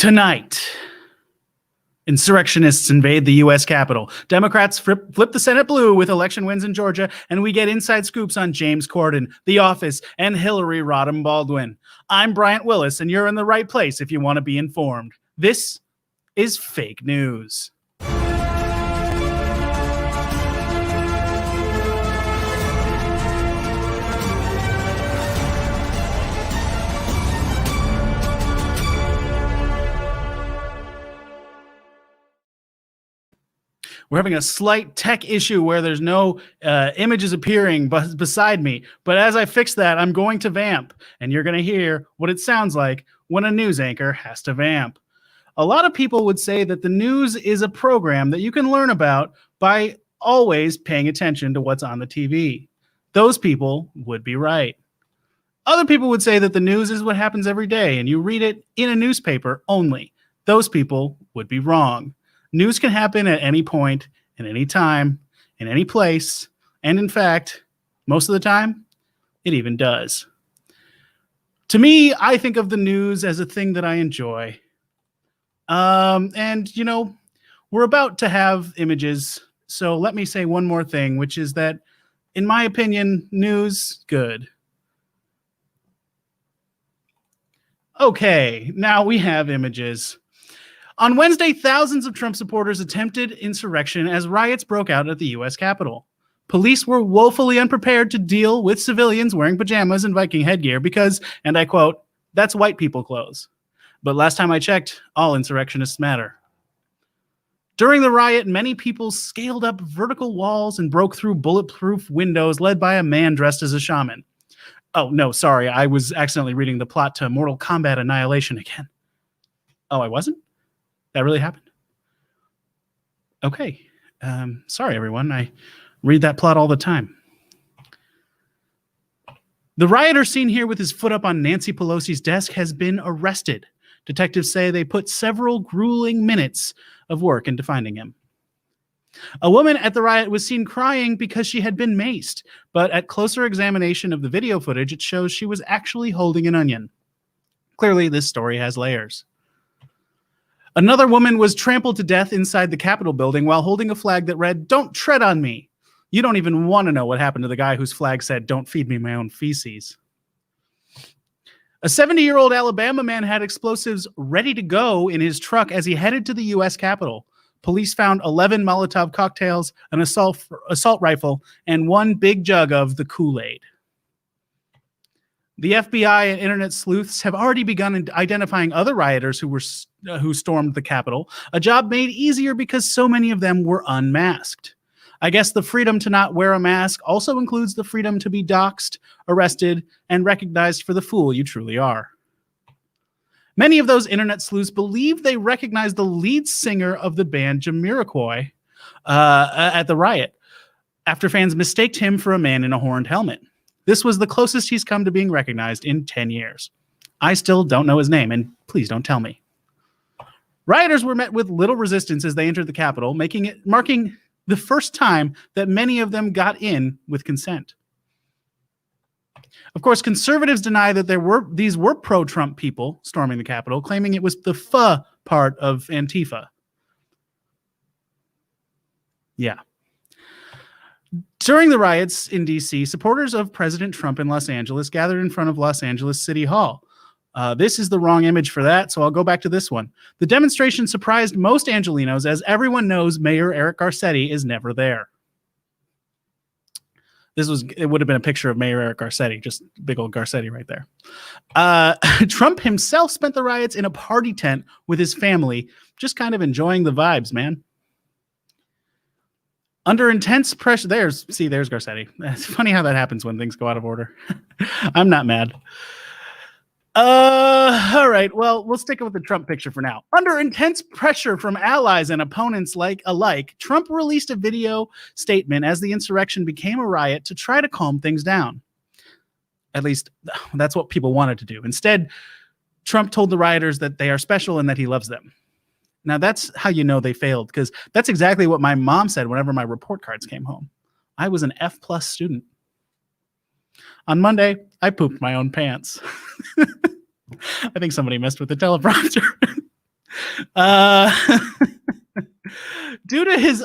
Tonight, insurrectionists invade the U.S. Capitol. Democrats flip the Senate blue with election wins in Georgia, and we get inside scoops on James Corden, The Office, and Hillary Rodham Baldwin. I'm Bryant Willis, and you're in the right place if you want to be informed. This is fake news. We're having a slight tech issue where there's no images appearing beside me. But as I fix that, I'm going to vamp, and you're going to hear what it sounds like when a news anchor has to vamp. A lot of people would say that the news is a program that you can learn about by always paying attention to what's on the TV. Those people would be right. Other people would say that the news is what happens every day, and you read it in a newspaper only. Those people would be wrong. News can happen at any point, at any time, in any place, and in fact, most of the time, it even does. To me, I think of the news as a thing that I enjoy. And, you know, we're about to have images, so let me say one more thing, which is that, in my opinion, news, good. Okay, now we have images. On Wednesday, thousands of Trump supporters attempted insurrection as riots broke out at the U.S. Capitol. Police were woefully unprepared to deal with civilians wearing pajamas and Viking headgear because, and I quote, "that's white people clothes." But last time I checked, all insurrectionists matter. During the riot, many people scaled up vertical walls and broke through bulletproof windows led by a man dressed as a shaman. Oh, no, sorry, I was accidentally reading the plot to Mortal Kombat Annihilation again. Oh, I wasn't? That really happened? Okay. Sorry, everyone. I read that plot all the time. The rioter seen here with his foot up on Nancy Pelosi's desk has been arrested. Detectives say they put several grueling minutes of work into finding him. A woman at the riot was seen crying because she had been maced, but at closer examination of the video footage, it shows she was actually holding an onion. Clearly, this story has layers. Another woman was trampled to death inside the Capitol building while holding a flag that read, "Don't tread on me." You don't even want to know what happened to the guy whose flag said, "Don't feed me my own feces." A 70-year-old Alabama man had explosives ready to go in his truck as he headed to the U.S. Capitol. Police found 11 Molotov cocktails, an assault rifle, and one big jug of the Kool-Aid. The FBI and internet sleuths have already begun identifying other rioters who stormed the Capitol, a job made easier because so many of them were unmasked. I guess the freedom to not wear a mask also includes the freedom to be doxxed, arrested, and recognized for the fool you truly are. Many of those internet sleuths believe they recognized the lead singer of the band Jamiroquai at the riot, after fans mistaked him for a man in a horned helmet. This was the closest he's come to being recognized in 10 years. I still don't know his name, and please don't tell me. Rioters were met with little resistance as they entered the Capitol, marking the first time that many of them got in with consent. Of course, conservatives deny that these were pro-Trump people storming the Capitol, claiming it was the pho part of Antifa. Yeah. During the riots in D.C., supporters of President Trump in Los Angeles gathered in front of Los Angeles City Hall. This is the wrong image for that, so I'll go back to this one. The demonstration surprised most Angelenos, as everyone knows Mayor Eric Garcetti is never there. It would have been a picture of Mayor Eric Garcetti, just big old Garcetti right there. Trump himself spent the riots in a party tent with his family, just kind of enjoying the vibes, man. Under intense pressure, there's Garcetti. It's funny how that happens when things go out of order. I'm not mad. All right, well, we'll stick with the Trump picture for now. Under intense pressure from allies and opponents alike, Trump released a video statement as the insurrection became a riot to try to calm things down. At least, that's what people wanted to do. Instead, Trump told the rioters that they are special and that he loves them. Now, that's how you know they failed, because that's exactly what my mom said whenever my report cards came home. I was an F+ student. On Monday, I pooped my own pants. I think somebody messed with the teleprompter. Uh, due to his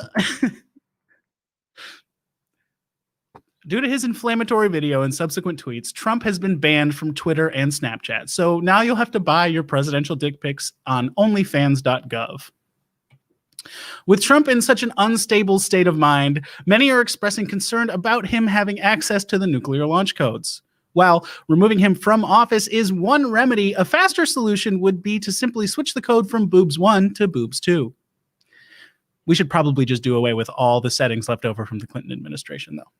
inflammatory video and subsequent tweets, Trump has been banned from Twitter and Snapchat. So now you'll have to buy your presidential dick pics on onlyfans.gov. With Trump in such an unstable state of mind, many are expressing concern about him having access to the nuclear launch codes. While removing him from office is one remedy, a faster solution would be to simply switch the code from boobs 1 to boobs 2. We should probably just do away with all the settings left over from the Clinton administration, though.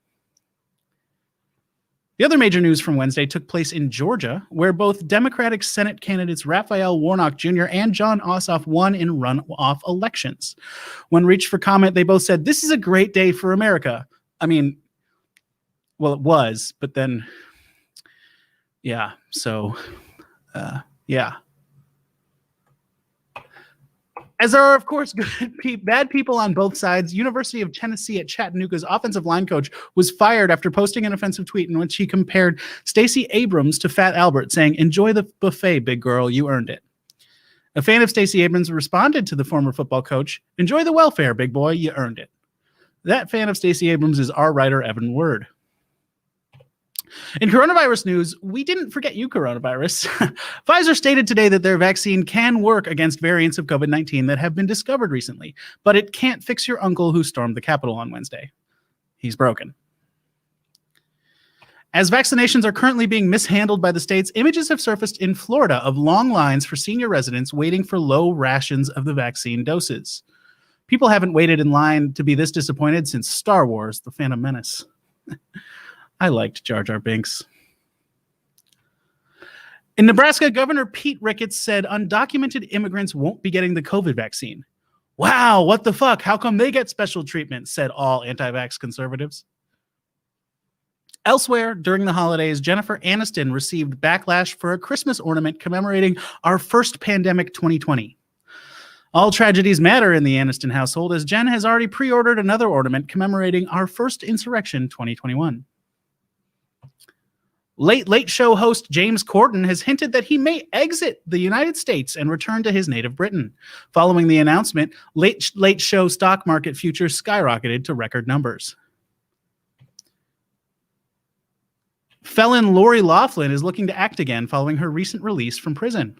The other major news from Wednesday took place in Georgia, where both Democratic Senate candidates Raphael Warnock Jr. and Jon Ossoff won in runoff elections. When reached for comment, they both said, "This is a great day for America." I mean, well, it was, but then, yeah, so, yeah. As there are, of course, bad people on both sides, University of Tennessee at Chattanooga's offensive line coach was fired after posting an offensive tweet in which he compared Stacey Abrams to Fat Albert, saying, "Enjoy the buffet, big girl, you earned it." A fan of Stacey Abrams responded to the former football coach, "Enjoy the welfare, big boy, you earned it." That fan of Stacey Abrams is our writer, Evan Word. In coronavirus news, we didn't forget you, coronavirus. Pfizer stated today that their vaccine can work against variants of COVID-19 that have been discovered recently, but it can't fix your uncle who stormed the Capitol on Wednesday. He's broken. As vaccinations are currently being mishandled by the states, images have surfaced in Florida of long lines for senior residents waiting for low rations of the vaccine doses. People haven't waited in line to be this disappointed since Star Wars: The Phantom Menace. I liked Jar Jar Binks. In Nebraska, Governor Pete Ricketts said undocumented immigrants won't be getting the COVID vaccine. Wow, what the fuck? How come they get special treatment? Said all anti-vax conservatives. Elsewhere, during the holidays, Jennifer Aniston received backlash for a Christmas ornament commemorating our first pandemic 2020. All tragedies matter in the Aniston household, as Jen has already pre-ordered another ornament commemorating our first insurrection 2021. Late Show host James Corden has hinted that he may exit the United States and return to his native Britain. Following the announcement, Late Show stock market futures skyrocketed to record numbers. Felon Lori Loughlin is looking to act again following her recent release from prison.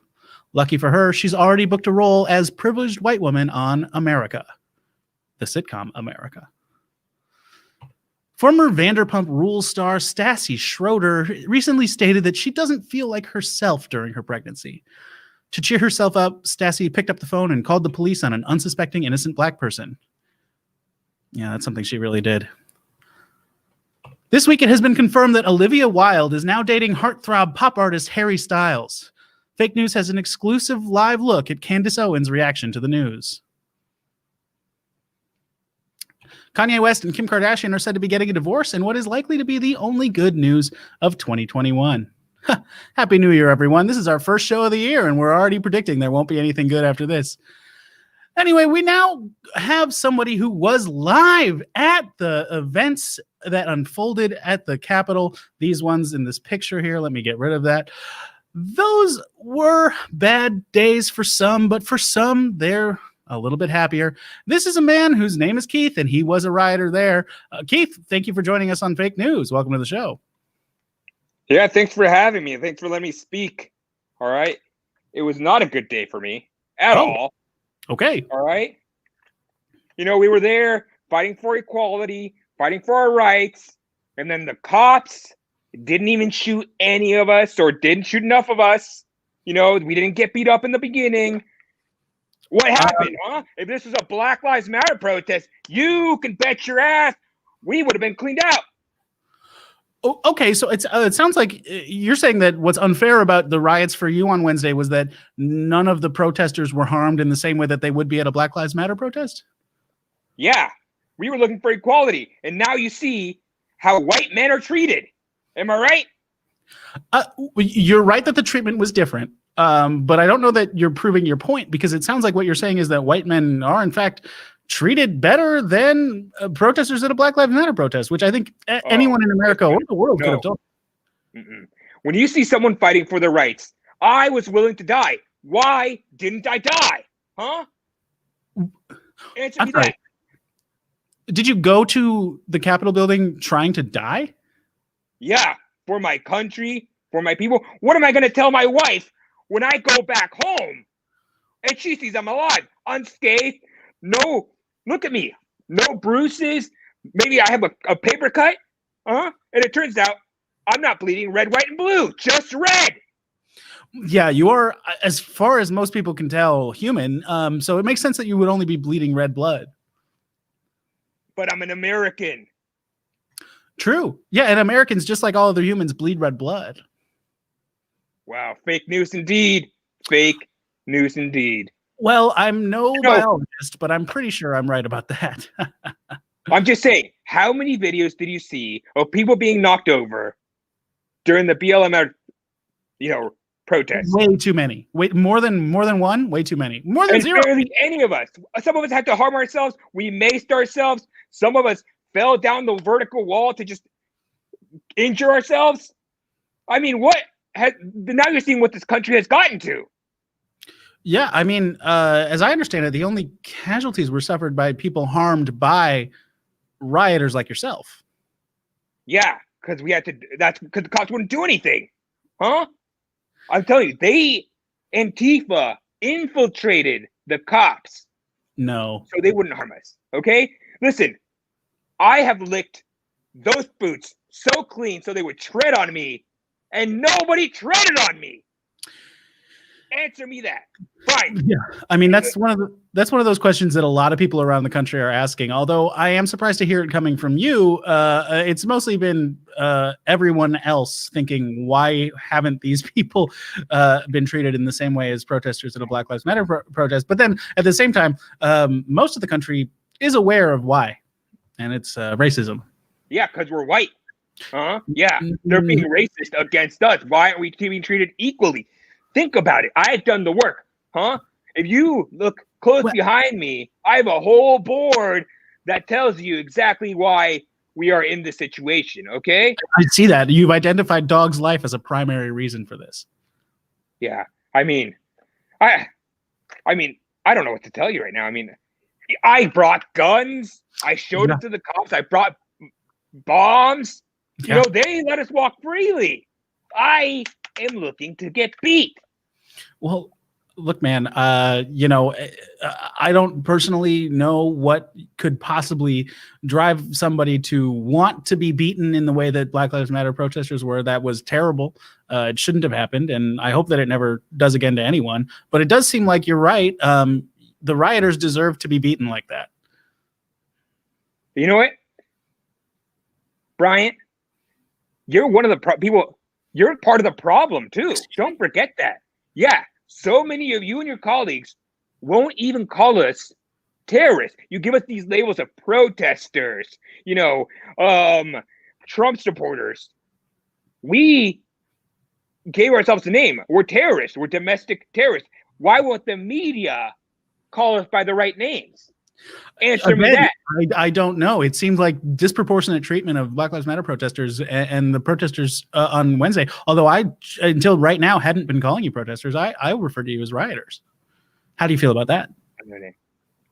Lucky for her, she's already booked a role as privileged white woman on America, the sitcom America. Former Vanderpump Rules star Stassi Schroeder recently stated that she doesn't feel like herself during her pregnancy. To cheer herself up, Stassi picked up the phone and called the police on an unsuspecting innocent black person. Yeah, that's something she really did. This week it has been confirmed that Olivia Wilde is now dating heartthrob pop artist Harry Styles. Fake News has an exclusive live look at Candace Owens' reaction to the news. Kanye West and Kim Kardashian are said to be getting a divorce in what is likely to be the only good news of 2021. Happy New Year, everyone. This is our first show of the year, and we're already predicting there won't be anything good after this. Anyway, we now have somebody who was live at the events that unfolded at the Capitol. These ones in this picture here, let me get rid of that. Those were bad days for some, but for some, they're a little bit happier. This is a man whose name is Keith, and he was a rioter there. Keith, thank you for joining us on Fake News. Welcome to the show. Yeah, thanks for having me. Thanks for letting me speak. All right. It was not a good day for me at all. Okay. All right. You know, we were there fighting for equality, fighting for our rights, and then the cops didn't even shoot any of us, or didn't shoot enough of us. You know, we didn't get beat up in the beginning. What happened, huh? If this was a Black Lives Matter protest, you can bet your ass we would have been cleaned out. Oh, okay, so it sounds like you're saying that what's unfair about the riots for you on Wednesday was that none of the protesters were harmed in the same way that they would be at a Black Lives Matter protest? Yeah, we were looking for equality, and now you see how white men are treated. Am I right? You're right that the treatment was different. But I don't know that you're proving your point, because it sounds like what you're saying is that white men are, in fact, treated better than protesters at a Black Lives Matter protest, which I think anyone in America or the world could have done. When you see someone fighting for their rights, I was willing to die. Why didn't I die? Huh? Answer I'm me sorry. that. Did you go to the Capitol building trying to die? Yeah, for my country, for my people. What am I going to tell my wife when I go back home and she sees I'm alive, unscathed? No, look at me. No bruises. Maybe I have a paper cut. And it turns out I'm not bleeding red, white, and blue, just red. Yeah, you are, as far as most people can tell, human. So it makes sense that you would only be bleeding red blood. But I'm an American. True. Yeah, and Americans, just like all other humans, bleed red blood. Wow, fake news indeed. Fake news indeed. Well, I'm no biologist, but I'm pretty sure I'm right about that. I'm just saying, how many videos did you see of people being knocked over during the BLM, protests? Way too many. More than one. Way too many. More than and zero. Barely any of us. Some of us had to harm ourselves. We maced ourselves. Some of us fell down the vertical wall to just injure ourselves. I mean, now you're seeing what this country has gotten to. Yeah, I mean, as I understand it, the only casualties were suffered by people harmed by rioters like yourself. Yeah, because that's because the cops wouldn't do anything. Huh? I'm telling you, Antifa infiltrated the cops. No. So they wouldn't harm us. Okay? Listen, I have licked those boots so clean so they would tread on me, and nobody treaded on me. Answer me that. Fine. Yeah, I mean that's one of those questions that a lot of people around the country are asking. Although I am surprised to hear it coming from you. It's mostly been everyone else thinking, why haven't these people been treated in the same way as protesters at a Black Lives Matter protest? But then at the same time, most of the country is aware of why, and it's racism. Yeah, because we're white. Yeah, they're being racist against us. Why aren't we being treated equally? Think about it. I had done the work. If you look close behind me, I have a whole board that tells you exactly why we are in this situation. Okay? I see that. You've identified dog's life as a primary reason for this. Yeah. I mean, I don't know what to tell you right now. I mean, I brought guns. I showed it to the cops. I brought bombs. Yeah. They let us walk freely. I am looking to get beat. Well, look, man, I don't personally know what could possibly drive somebody to want to be beaten in the way that Black Lives Matter protesters were. That was terrible. It shouldn't have happened. And I hope that it never does again to anyone. But it does seem like you're right. The rioters deserve to be beaten like that. You know what, Bryant? You're one of the people. You're part of the problem, too. Don't forget that. Yeah, so many of you and your colleagues won't even call us terrorists. You give us these labels of protesters, Trump supporters. We gave ourselves a name. We're terrorists. We're domestic terrorists. Why won't the media call us by the right names? Answer me that. I don't know. It seems like disproportionate treatment of Black Lives Matter protesters and the protesters on Wednesday. Although I, until right now, hadn't been calling you protesters. I refer to you as rioters. How do you feel about that?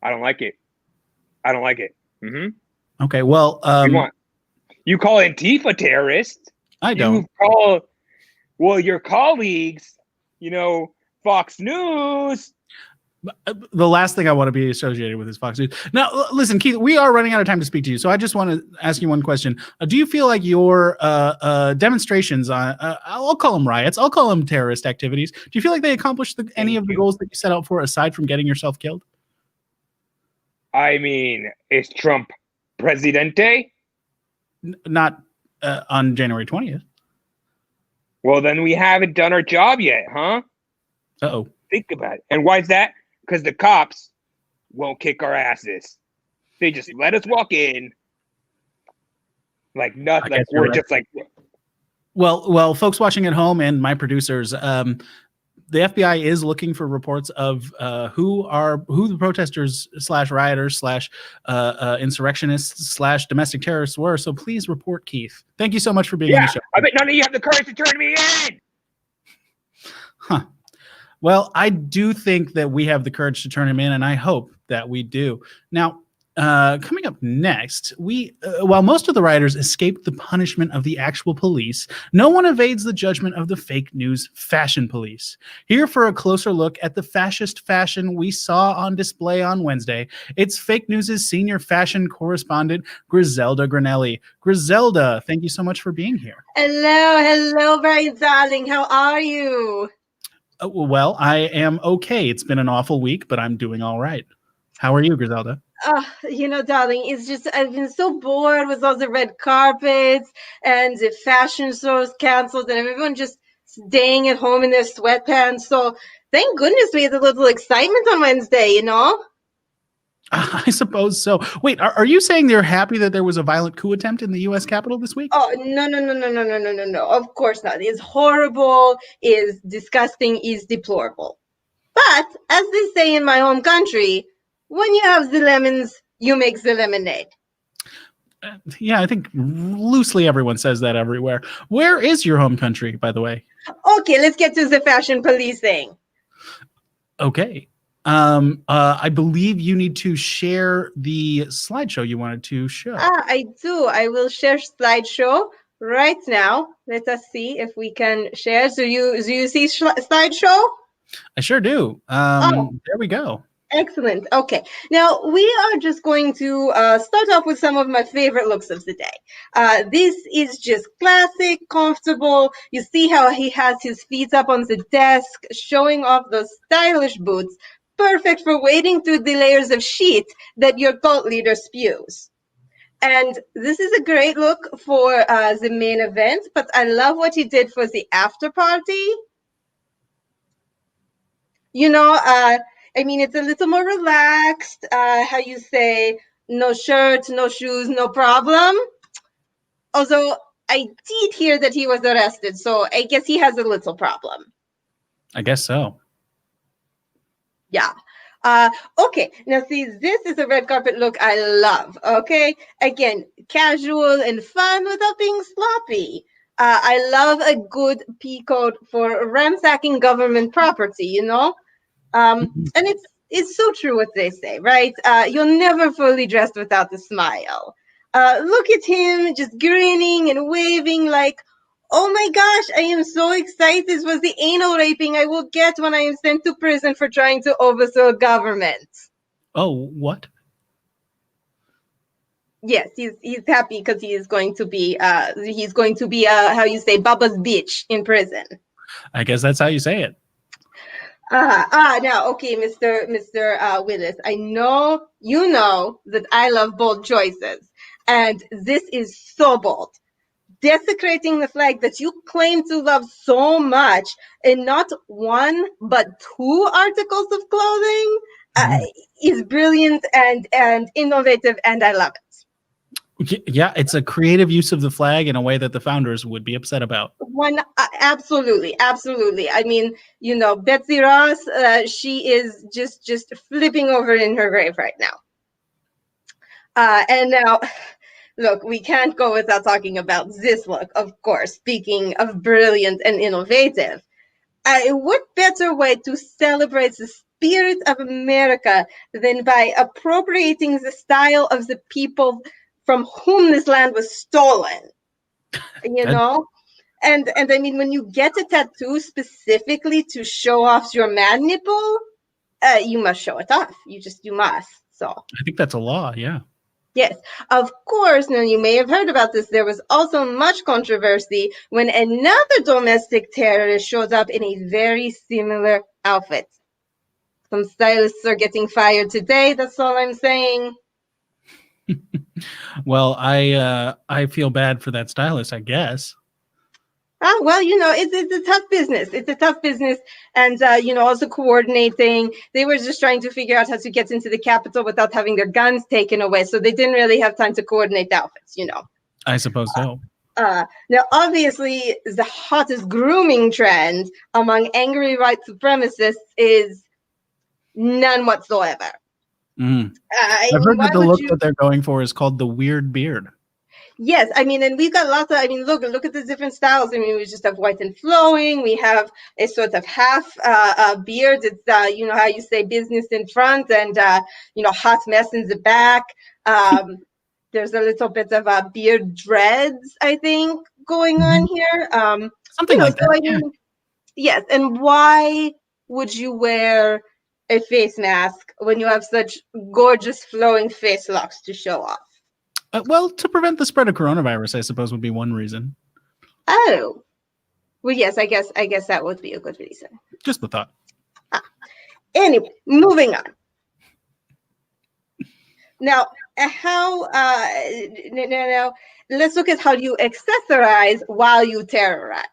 I don't like it. Mm-hmm. Okay. Well, you call Antifa terrorists. I don't. You call, your colleagues, Fox News. The last thing I want to be associated with is Fox News. Now, listen, Keith, we are running out of time to speak to you. So I just want to ask you one question. Do you feel like your demonstrations on, I'll call them riots, I'll call them terrorist activities. Do you feel like they accomplished any of the goals that you set out for aside from getting yourself killed? I mean, is Trump presidente? Not on January 20th. Well, then we haven't done our job yet, huh? Uh-oh. Think about it. And why is that? Because the cops won't kick our asses. They just let us walk in like nothing. Like we're just like. Well, folks watching at home and my producers, the FBI is looking for reports of who the protesters / rioters / insurrectionists / domestic terrorists were. So please report Keith. Thank you so much for being on the show. I bet none of you have the courage to turn me in. Huh. Well, I do think that we have the courage to turn him in, and I hope that we do. Now, coming up next, while most of the rioters escaped the punishment of the actual police, no one evades the judgment of the fake news fashion police. Here for a closer look at the fascist fashion we saw on display on Wednesday, it's Fake News' senior fashion correspondent, Griselda Granelli. Griselda, thank you so much for being here. Hello, Brian, darling. How are you? Well, I am okay. It's been an awful week, but I'm doing all right. How are you, Griselda? Darling, it's just I've been so bored with all the red carpets and the fashion shows canceled and everyone just staying at home in their sweatpants. So thank goodness we had a little excitement on Wednesday, you know? I suppose so. Wait, are you saying they're happy that there was a violent coup attempt in the U.S. Capitol this week? Oh, no. Of course not. It's horrible, is disgusting, is deplorable. But as they say in my home country, when you have the lemons, you make the lemonade. Yeah, I think loosely everyone says that everywhere. Where is your home country, by the way? Okay, let's get to the fashion policing. Okay. I believe you need to share the slideshow you wanted to show. I do. I will share slideshow right now. Let us see if we can share. Do you see slideshow? I sure do. There we go. Excellent. Okay. Now we are just going to start off with some of my favorite looks of the day. This is just classic, comfortable. You see how he has his feet up on the desk, showing off those stylish boots. Perfect for wading through the layers of sheet that your cult leader spews. And this is a great look for the main event, but I love what he did for the after party. You know, it's a little more relaxed. How you say, no shirt, no shoes, no problem. Although I did hear that he was arrested, so I guess he has a little problem. I guess so. Yeah. Okay, now see, this is a red carpet look I love, okay? Again, casual and fun without being sloppy. I love a good P code for ransacking government property, you know? And it's so true what they say, right? You're never fully dressed without a smile. Look at him just grinning and waving like, oh my gosh, I am so excited for the anal raping I will get when I am sent to prison for trying to overthrow government. Oh, what? Yes, he's happy because he is going to be how you say, Baba's bitch in prison. I guess that's how you say it. Now, okay, Mr. Willis, I know you know that I love bold choices, and this is so bold. Desecrating the flag that you claim to love so much in not one but two articles of clothing is brilliant and innovative, and I love it. Yeah, it's a creative use of the flag in a way that the founders would be upset about. Absolutely. I mean, you know, Betsy Ross, she is just flipping over in her grave right now. And now, look, we can't go without talking about this look, of course. Speaking of brilliant and innovative, what better way to celebrate the spirit of America than by appropriating the style of the people from whom this land was stolen? You know? And I mean, when you get a tattoo specifically to show off your man nipple, you must show it off. You must. So I think that's a law, yeah. Yes, of course. Now, you may have heard about this. There was also much controversy when another domestic terrorist showed up in a very similar outfit. Some stylists are getting fired today. That's all I'm saying. Well, I feel bad for that stylist, I guess. Well, you know, it's a tough business. It's a tough business. And, also coordinating. They were just trying to figure out how to get into the Capitol without having their guns taken away. So they didn't really have time to coordinate the outfits, you know. I suppose so. Now, obviously, the hottest grooming trend among angry white supremacists is none whatsoever. I've heard that the look that they're going for is called the weird beard. Yes, I mean, and we've got lots of, I mean, look at the different styles. I mean, we just have white and flowing. We have a sort of half beard. It's, you know, how you say business in front and, you know, hot mess in the back. There's a little bit of beard dreads, I think, going on here. Something You know, like that. so I mean, yes. And why would you wear a face mask when you have such gorgeous flowing face locks to show off? Well, to prevent the spread of coronavirus, I suppose, would be one reason. Oh, well, yes, I guess that would be a good reason. Just the thought. Anyway, moving on. Now, now, let's look at how you accessorize while you terrorize.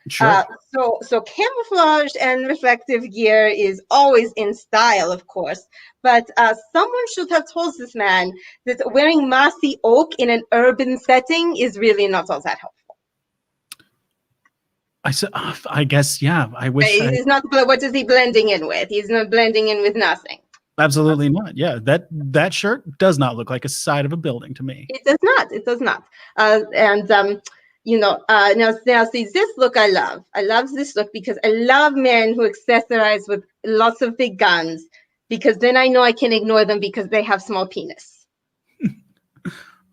Sure. So camouflage and reflective gear is always in style, of course, but someone should have told this man that wearing mossy oak in an urban setting is really not all that helpful. I guess, yeah. I wish. He's not. What is he blending in with? He's not blending in with nothing. Absolutely not. Yeah, that shirt does not look like a side of a building to me. It does not. It does not. You know, now see this look I love. I love this look because I love men who accessorize with lots of big guns, because then I know I can ignore them because they have small penis.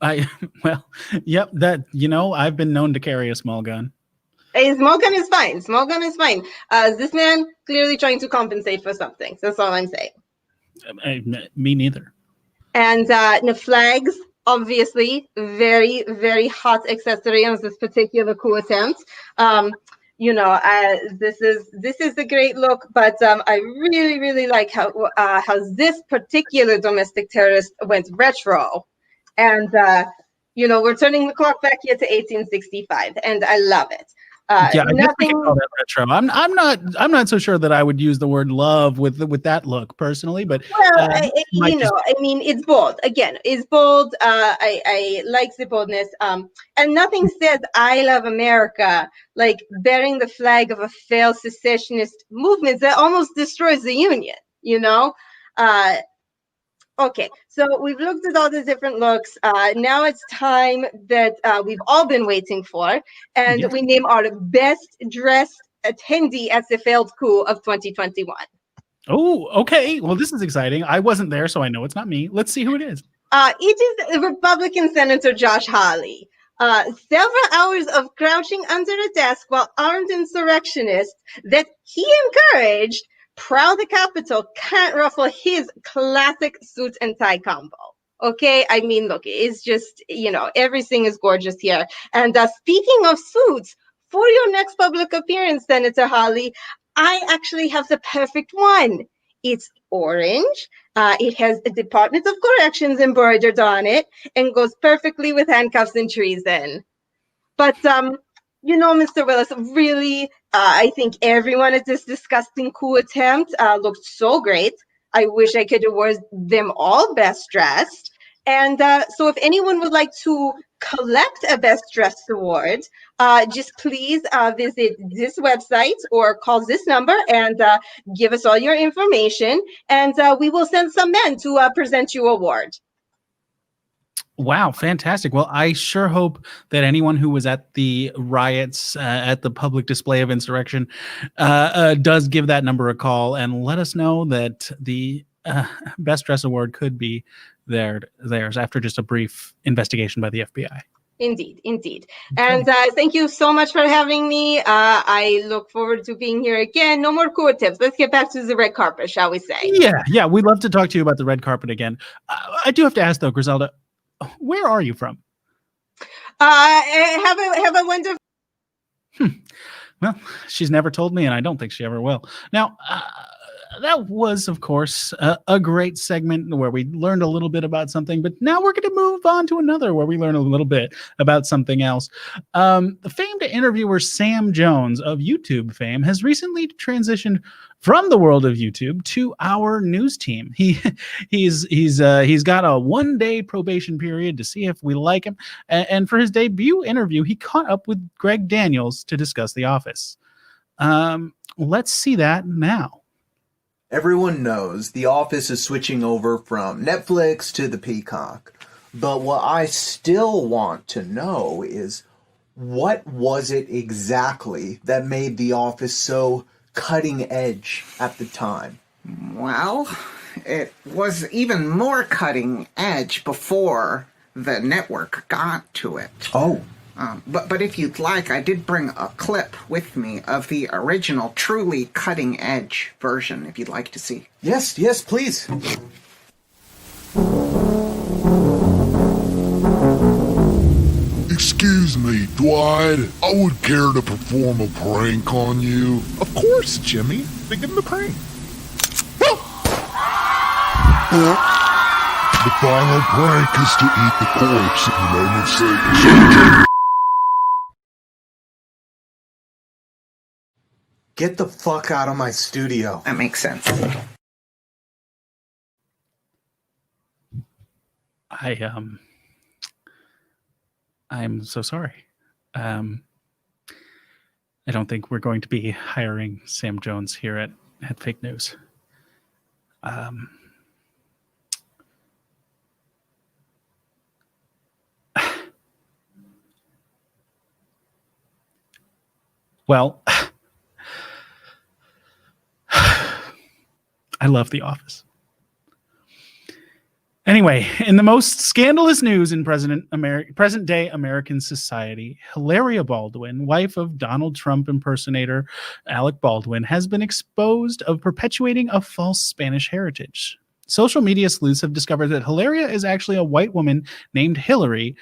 Well, yep, that, you know, I've been known to carry a small gun. A small gun is fine. Small gun is fine. This man clearly trying to compensate for something. That's all I'm saying. Me neither. And the flags, obviously, very, very hot accessory on this particular coup attempt. You know, this is a great look, but I really, really like how this particular domestic terrorist went retro, and you know, we're turning the clock back here to 1865, and I love it. Yeah, I guess we can call that retro. I'm not so sure that I would use the word love with that look personally, but well, you know, I mean, it's bold. Again, it's bold. I like the boldness. And nothing says "I love America" like bearing the flag of a failed secessionist movement that almost destroys the Union. You know. Okay, so we've looked at all the different looks. Now it's time that we've all been waiting for, and Yes. we name our best dressed attendee at the failed coup of 2021. Oh, okay. Well, this is exciting. I wasn't there, so I know it's not me. Let's see who it is. It is Republican Senator Josh Hawley. Several hours of crouching under a desk while armed insurrectionists that he encouraged prowl the Capitol can't ruffle his classic suit and tie combo. Okay, I mean, look, it's just, you know, everything is gorgeous here. And speaking of suits, for your next public appearance, Senator Hawley, I actually have the perfect one. It's orange. It has a Department of Corrections embroidered on it and goes perfectly with handcuffs and treason. But, you know, Mr. Willis, really, I think everyone at this disgusting coup attempt looked so great. I wish I could award them all best dressed. And so if anyone would like to collect a best dressed award, just please visit this website or call this number and give us all your information. And we will send some men to present you an award. Wow, fantastic. Well, I sure hope that anyone who was at the riots, at the public display of insurrection, does give that number a call and let us know that the Best Dress Award could be theirs after just a brief investigation by the FBI. Indeed, indeed. And thank you so much for having me. I look forward to being here again. No more cool tips. Let's get back to the red carpet, shall we say? Yeah. We'd love to talk to you about the red carpet again. I do have to ask, though, Griselda, where are you from? Have a wonderful. Well, she's never told me, and I don't think she ever will. Now, that was, of course, a great segment where we learned a little bit about something, but now we're going to move on to another where we learn a little bit about something else. The famed interviewer Sam Jones of YouTube fame has recently transitioned from the world of YouTube to our news team. He's got a 1-day probation period to see if we like him, and for his debut interview, he caught up with Greg Daniels to discuss The Office. Let's see that now. Everyone knows The Office is switching over from Netflix to the Peacock. But what I still want to know is, what was it exactly that made The Office so cutting edge at the time? Well, it was even more cutting edge before the network got to it. Oh. But if you'd like, I did bring a clip with me of the original, truly cutting edge version, if you'd like to see. Yes, please. Excuse me, Dwight. I would care to perform a prank on you. Of course, Jimmy. Begin the prank. The final prank is to eat the corpse of the namesake. Get the fuck out of my studio. That makes sense. I'm so sorry. I don't think we're going to be hiring Sam Jones here at Fake News. Well, I love The Office. Anyway, in the most scandalous news in present-day American society, Hilaria Baldwin, wife of Donald Trump impersonator Alec Baldwin, has been exposed of perpetuating a false Spanish heritage. Social media sleuths have discovered that Hilaria is actually a white woman named Hillary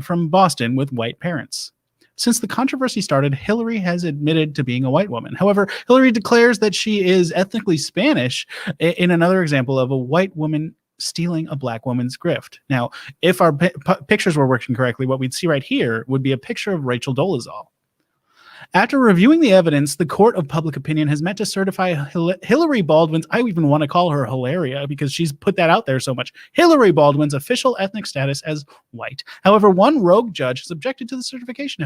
from Boston with white parents. Since the controversy started, Hillary has admitted to being a white woman. However, Hillary declares that she is ethnically Spanish in another example of a white woman stealing a black woman's grift. Now, if our pictures were working correctly, what we'd see right here would be a picture of Rachel Dolezal. After reviewing the evidence, the court of public opinion has met to certify Hillary Baldwin's, I even want to call her Hilaria because she's put that out there so much, Hillary Baldwin's official ethnic status as white. However, one rogue judge has objected to the certification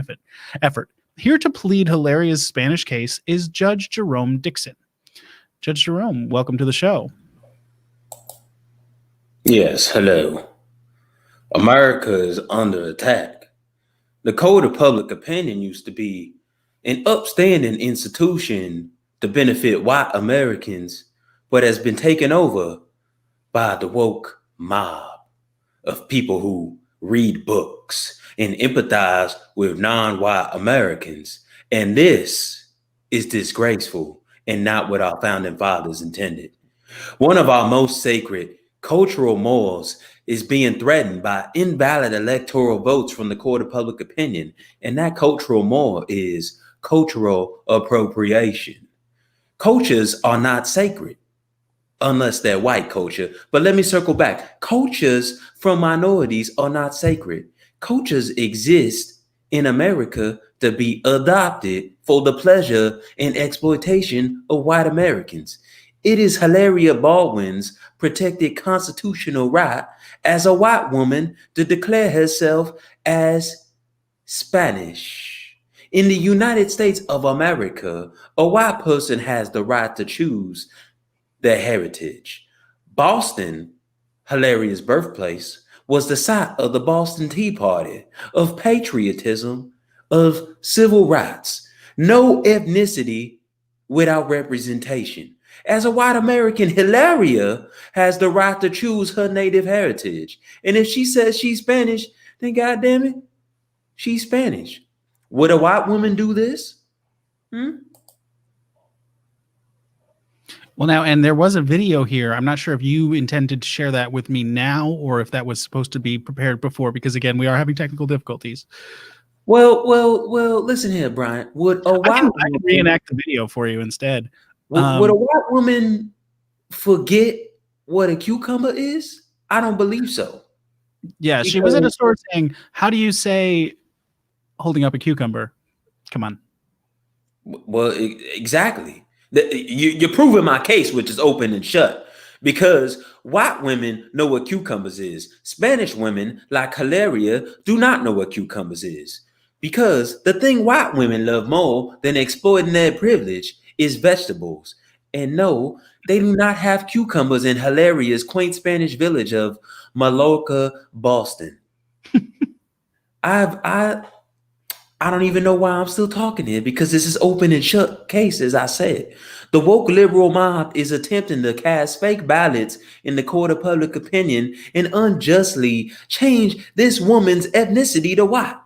effort. Here to plead Hilaria's Spanish case is Judge Jerome Dixon. Judge Jerome, welcome to the show. Yes, hello. America is under attack. The Code of Public Opinion used to be an upstanding institution to benefit white Americans, but has been taken over by the woke mob of people who read books and empathize with non-white Americans. And this is disgraceful and not what our founding fathers intended. One of our most sacred cultural morals is being threatened by invalid electoral votes from the Court of Public Opinion. And that cultural moral is cultural appropriation. Cultures are not sacred unless they're white culture. But let me circle back. Cultures from minorities are not sacred. Cultures exist in America to be adopted for the pleasure and exploitation of white Americans. It is Hilaria Baldwin's protected constitutional right as a white woman to declare herself as Spanish. In the United States of America, a white person has the right to choose their heritage. Boston, Hilaria's birthplace, was the site of the Boston Tea Party, of patriotism, of civil rights. No ethnicity without representation. As a white American, Hilaria has the right to choose her native heritage. And if she says she's Spanish, then goddamn it, she's Spanish. Would a white woman do this? Well, now, and there was a video here. I'm not sure if you intended to share that with me now or if that was supposed to be prepared before, because again, we are having technical difficulties. Well, listen here, Brian. Would a white I can reenact the video for you instead. Would a white woman forget what a cucumber is? I don't believe so. Yeah, she was at a store saying, how do you say holding up a cucumber? Come on. Well, exactly. You're proving my case, which is open and shut. Because white women know what cucumbers is. Spanish women, like Hilaria, do not know what cucumbers is. Because the thing white women love more than exploiting their privilege is vegetables. And no, they do not have cucumbers in hilarious, quaint Spanish village of Mallorca, Boston. I don't even know why I'm still talking here, because this is open and shut case, as I said. The woke liberal mob is attempting to cast fake ballots in the court of public opinion and unjustly change this woman's ethnicity to white.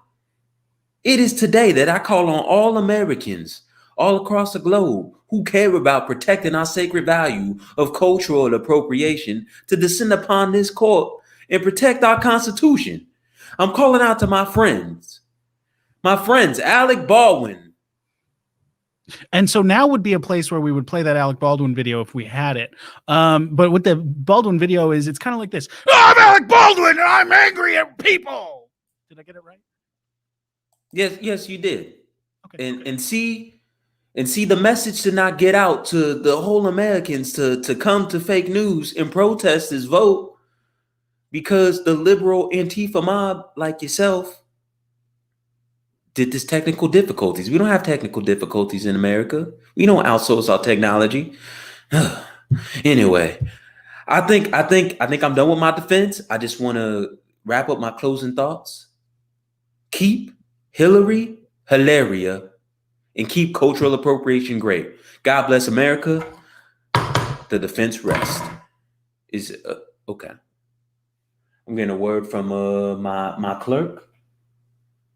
It is today that I call on all Americans all across the globe who care about protecting our sacred value of cultural appropriation to descend upon this court and protect our Constitution. I'm calling out to my friends, Alec Baldwin. And so now would be a place where we would play that Alec Baldwin video if we had it. But what the Baldwin video is, it's kind of like this. I'm Alec Baldwin and I'm angry at people. Did I get it right? Yes, you did. Okay. And see the message to not get out to the whole Americans to come to fake news and protest this vote, because the liberal Antifa mob like yourself did this technical difficulties. We don't have technical difficulties in America. We don't outsource our technology. Anyway, I think I'm done with my defense. I just want to wrap up my closing thoughts. Keep Hillary Hilaria and keep cultural appropriation great. God bless America. The defense rests. Is okay. I'm getting a word from my clerk.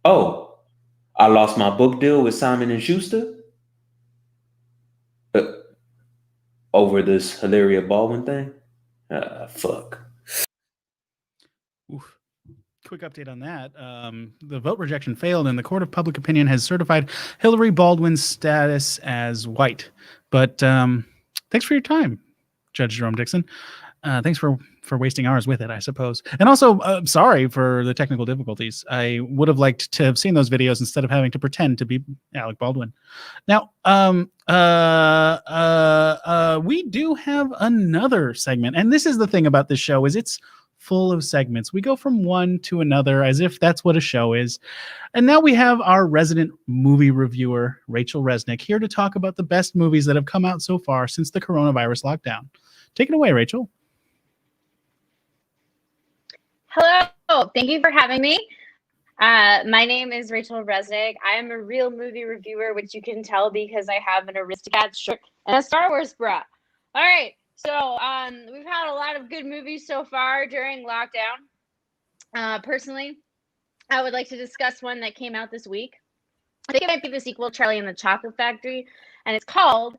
Oh, I lost my book deal with Simon and Schuster over this Hilaria Baldwin thing. Fuck. Oof. Quick update on that. The vote rejection failed, and the Court of Public Opinion has certified Hillary Baldwin's status as white. But thanks for your time, Judge Jerome Dixon. Thanks for wasting hours with it, I suppose. And also, sorry for the technical difficulties. I would have liked to have seen those videos instead of having to pretend to be Alec Baldwin. Now, we do have another segment, and this is the thing about this show, is it's full of segments. We go from one to another as if that's what a show is. And now we have our resident movie reviewer, Rachel Resnick, here to talk about the best movies that have come out so far since the coronavirus lockdown. Take it away, Rachel. Hello, thank you for having me. My name is Rachel Resnick. I am a real movie reviewer, which you can tell because I have an Aristocats shirt and a Star Wars bra. All right, so we've had a lot of good movies so far during lockdown. Personally, I would like to discuss one that came out this week. I think it might be the sequel, Charlie and the Chocolate Factory, and it's called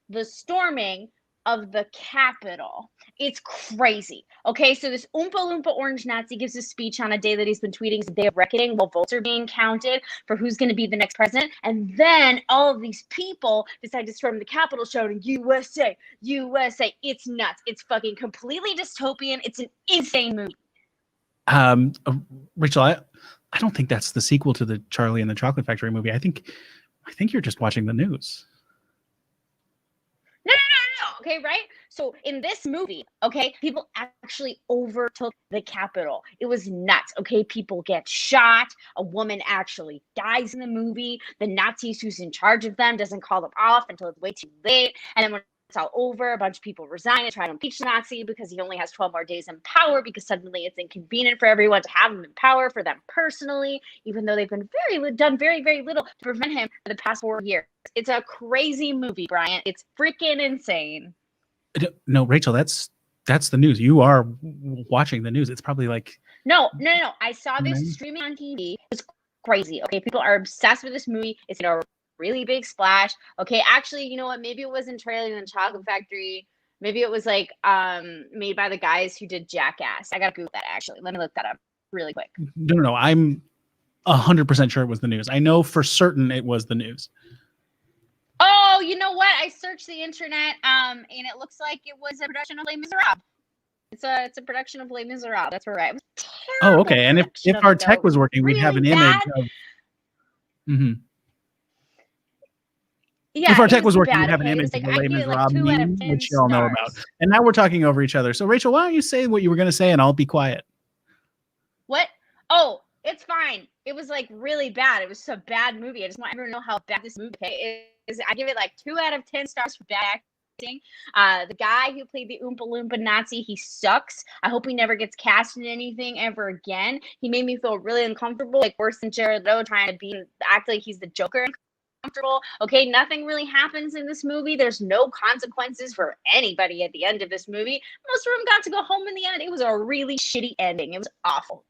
The Storming of the Capitol. It's crazy. Okay, so this Oompa Loompa orange Nazi gives a speech on a day that he's been tweeting as a day of reckoning while votes are being counted for who's going to be the next president. And then all of these people decide to storm the Capitol shouting, USA, USA. It's nuts. It's fucking completely dystopian. It's an insane movie. Rachel, I don't think that's the sequel to the Charlie and the Chocolate Factory movie. I think you're just watching the news. No. Okay, right? So in this movie, okay, people actually overtook the Capitol. It was nuts, okay? People get shot. A woman actually dies in the movie. The Nazis who's in charge of them doesn't call them off until it's way too late. And then when it's all over, a bunch of people resign and try to impeach the Nazi because he only has 12 more days in power, because suddenly it's inconvenient for everyone to have him in power for them personally, even though they've been done very, very little to prevent him for the past 4 years. It's a crazy movie, Brian. It's freaking insane. No, Rachel, that's the news. You are watching the news. It's probably like No. I saw this streaming on TV. It's crazy. Okay, people are obsessed with this movie. It's in a really big splash. Okay, actually, you know what? Maybe it wasn't Charlie and the Chocolate Factory. Maybe it was like made by the guys who did Jackass. I gotta Google that actually. Let me look that up really quick. No. I'm 100% sure it was the news. I know for certain it was the news. Oh, you know what? I searched the internet, and it looks like it was a production of Les Miserables. It's a production of Les Miserables. That's right. Oh, okay. And if our tech was working, we'd have an image of. Mm-hmm. Yeah, if our tech was working, we'd have an okay? image Like, of the Les Miserables like meme, which you all know about. And now we're talking over each other. So, Rachel, why don't you say what you were going to say, and I'll be quiet. What? Oh, it's fine. It was like really bad. It was a bad movie. I just want everyone to know how bad this movie is. I give it like 2 out of 10 stars for bad The guy who played the Oompa Loompa Nazi, he sucks. I hope he never gets cast in anything ever again. He made me feel really uncomfortable, like worse than Jared Leto trying to act like he's the Joker. Comfortable. Okay, nothing really happens in this movie. There's no consequences for anybody at the end of this movie. Most of them got to go home in the end. It was a really shitty ending. It was awful.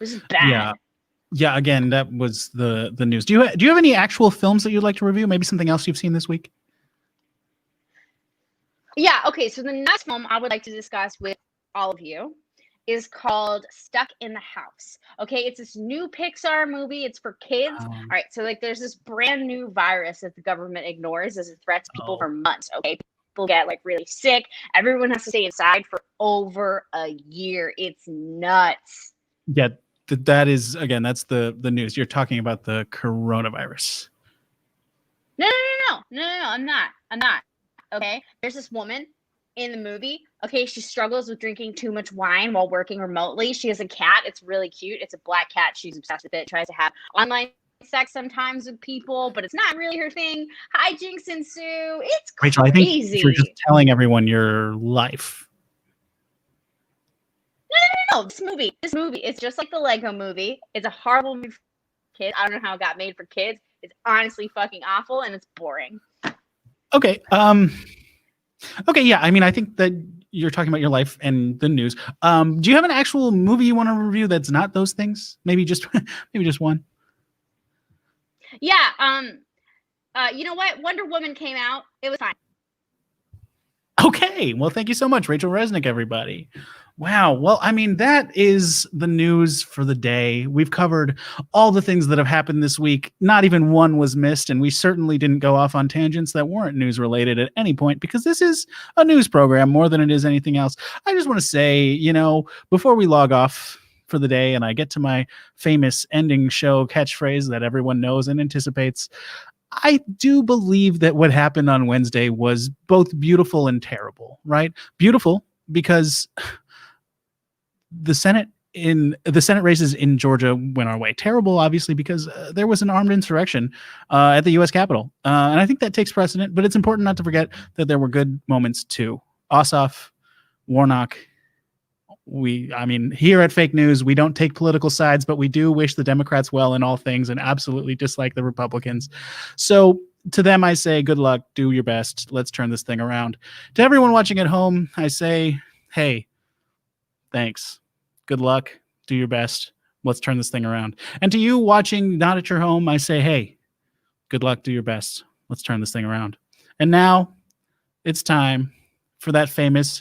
It was bad. Yeah. Again, that was the news. Do you have any actual films that you'd like to review? Maybe something else you've seen this week? Yeah. Okay. So the next film I would like to discuss with all of you is called Stuck in the House. Okay, it's this new Pixar movie. It's for kids. All right, so like there's this brand new virus that the government ignores as a threat to people for months. Okay, people get like really sick. Everyone has to stay inside for over a year. It's nuts. Yeah, that is, again, that's the news. You're talking about the coronavirus. No, I'm not. Okay, there's this woman in the movie. Okay, she struggles with drinking too much wine while working remotely. She has a cat. It's really cute. It's a black cat. She's obsessed with it. Tries to have online sex sometimes with people, but it's not really her thing. Hijinks ensue. It's crazy. Rachel, I think you're just telling everyone your life. No. This movie, it's just like the Lego movie. It's a horrible movie for kids. I don't know how it got made for kids. It's honestly fucking awful and it's boring. Okay. Okay, yeah. I mean, I think that you're talking about your life and the news. Do you have an actual movie you want to review that's not those things? Maybe just one. Yeah. You know what? Wonder Woman came out. It was fine. Okay. Well, thank you so much, Rachel Resnick, everybody. Wow. Well, I mean, that is the news for the day. We've covered all the things that have happened this week. Not even one was missed, and we certainly didn't go off on tangents that weren't news related at any point because this is a news program more than it is anything else. I just want to say, before we log off for the day and I get to my famous ending show catchphrase that everyone knows and anticipates, I do believe that what happened on Wednesday was both beautiful and terrible, right? Beautiful because the Senate races in Georgia went our way. Terrible, obviously, because there was an armed insurrection at the U.S. Capitol. And I think that takes precedent, but it's important not to forget that there were good moments too. Ossoff, Warnock. Here at Fake News, we don't take political sides, but we do wish the Democrats well in all things and absolutely dislike the Republicans. So to them, I say, good luck, do your best. Let's turn this thing around. To everyone watching at home, I say, hey, thanks. Good luck. Do your best. Let's turn this thing around. And to you watching not at your home, I say, hey, good luck. Do your best. Let's turn this thing around. And now it's time for that famous